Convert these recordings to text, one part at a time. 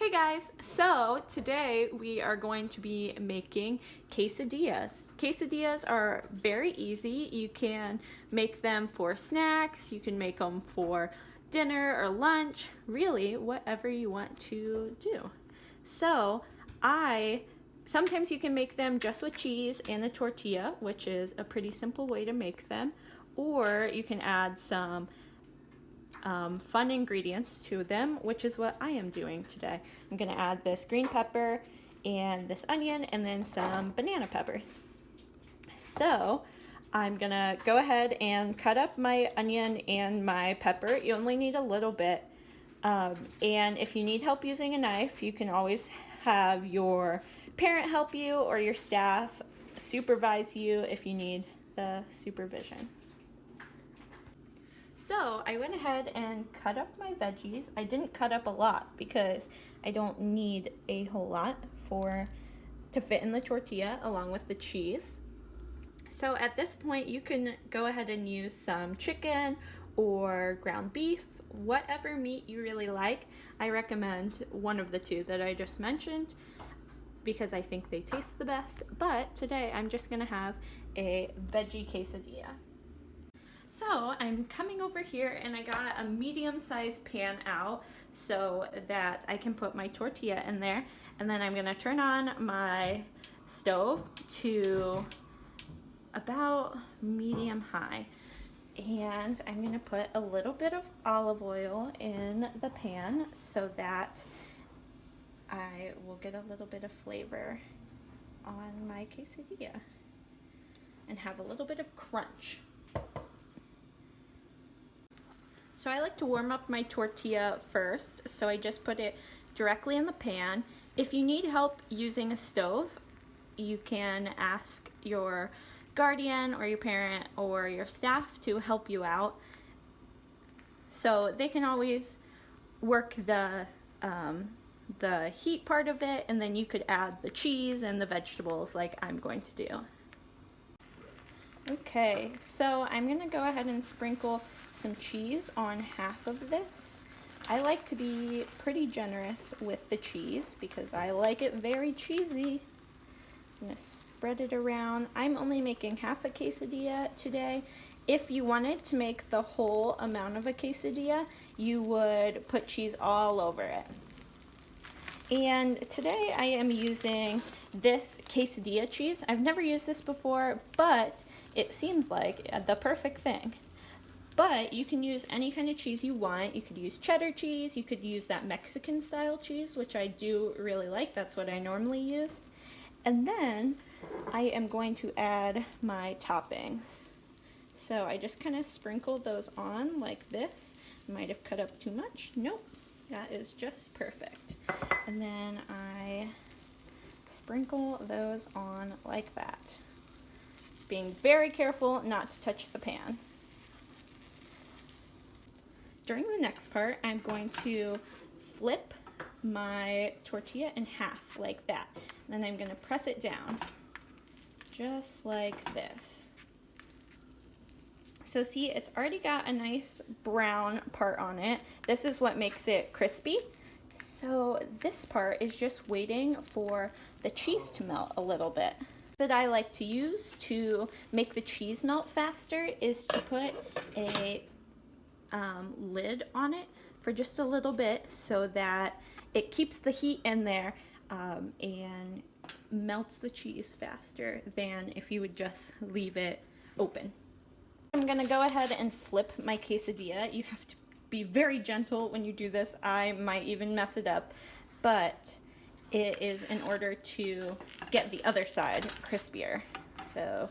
Hey guys, so today we are going to be making quesadillas. Quesadillas are very easy. You can make them for snacks, you can make them for dinner or lunch, really whatever you want to do. So sometimes you can make them just with cheese and a tortilla, which is a pretty simple way to make them, or you can add some fun ingredients to them, which is what I am doing today. I'm going to add this green pepper and this onion and then some banana peppers. So I'm going to go ahead and cut up my onion and my pepper. You only need a little bit. And if you need help using a knife, you can always have your parent help you or your staff supervise you if you need the supervision. So I went ahead and cut up my veggies. I didn't cut up a lot because I don't need a whole lot to fit in the tortilla along with the cheese. So at this point you can go ahead and use some chicken or ground beef, whatever meat you really like. I recommend one of the two that I just mentioned because I think they taste the best, but today I'm just gonna have a veggie quesadilla. So I'm coming over here and I got a medium-sized pan out so that I can put my tortilla in there, and then I'm gonna turn on my stove to about medium-high, and I'm gonna put a little bit of olive oil in the pan so that I will get a little bit of flavor on my quesadilla and have a little bit of crunch. So I like to warm up my tortilla first, so I just put it directly in the pan. If you need help using a stove, you can ask your guardian or your parent or your staff to help you out. So they can always work the heat part of it, and then you could add the cheese and the vegetables like I'm going to do. Okay, so I'm gonna go ahead and sprinkle some cheese on half of this. I like to be pretty generous with the cheese because I like it very cheesy. I'm gonna spread it around. I'm only making half a quesadilla today. If you wanted to make the whole amount of a quesadilla, you would put cheese all over it. And today I am using this quesadilla cheese. I've never used this before, but it seems like the perfect thing. But you can use any kind of cheese you want. You could use cheddar cheese, you could use that Mexican style cheese, which I do really like. That's what I normally use. And then I am going to add my toppings. So I just kind of sprinkle those on like this. Might have cut up too much. Nope, that is just perfect. And then I sprinkle those on like that, being very careful not to touch the pan. During the next part, I'm going to flip my tortilla in half like that. And then I'm going to press it down just like this. So see, it's already got a nice brown part on it. This is what makes it crispy. So this part is just waiting for the cheese to melt a little bit. That I like to use to make the cheese melt faster is to put a lid on it for just a little bit so that it keeps the heat in there and melts the cheese faster than if you would just leave it open. I'm gonna go ahead and flip my quesadilla. You have to be very gentle when you do this. I might even mess it up, but it is in order to get the other side crispier. So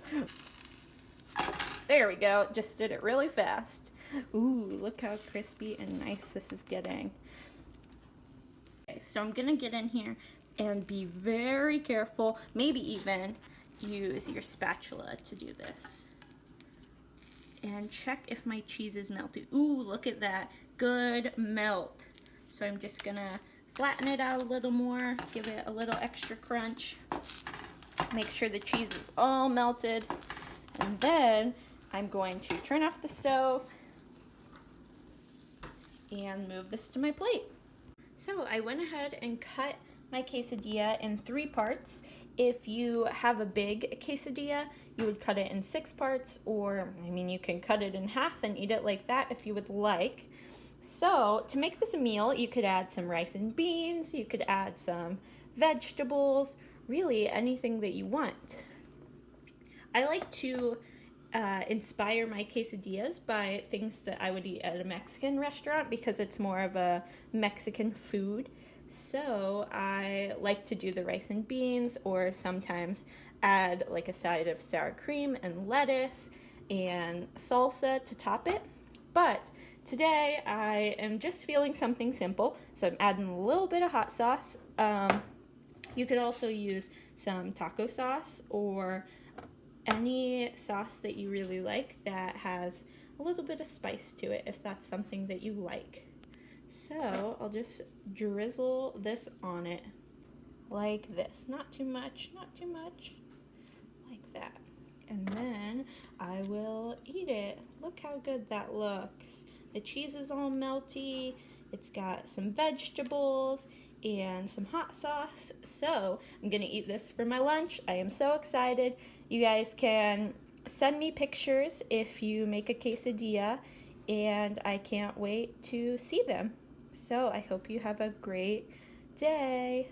there we go, just did it really fast. Ooh, look how crispy and nice this is getting. Okay, so I'm gonna get in here and be very careful, maybe even use your spatula to do this. And check if my cheese is melted. Ooh, look at that, good melt. So I'm just gonna flatten it out a little more, give it a little extra crunch, make sure the cheese is all melted, and then I'm going to turn off the stove and move this to my plate. So I went ahead and cut my quesadilla in 3 parts. If you have a big quesadilla, you would cut it in 6 parts, or I mean, you can cut it in half and eat it like that if you would like. So to make this a meal, you could add some rice and beans, you could add some vegetables, really anything that you want. I like to inspire my quesadillas by things that I would eat at a Mexican restaurant because it's more of a Mexican food. So I like to do the rice and beans, or sometimes add like a side of sour cream and lettuce and salsa to top it. But today I am just feeling something simple, so I'm adding a little bit of hot sauce. You could also use some taco sauce or any sauce that you really like that has a little bit of spice to it, if that's something that you like. So I'll just drizzle this on it like this. Not too much, not too much. Like that. And then I will eat it. Look how good that looks. The cheese is all melty. It's got some vegetables and some hot sauce. So I'm gonna eat this for my lunch. I am so excited. You guys can send me pictures if you make a quesadilla, and I can't wait to see them. So I hope you have a great day.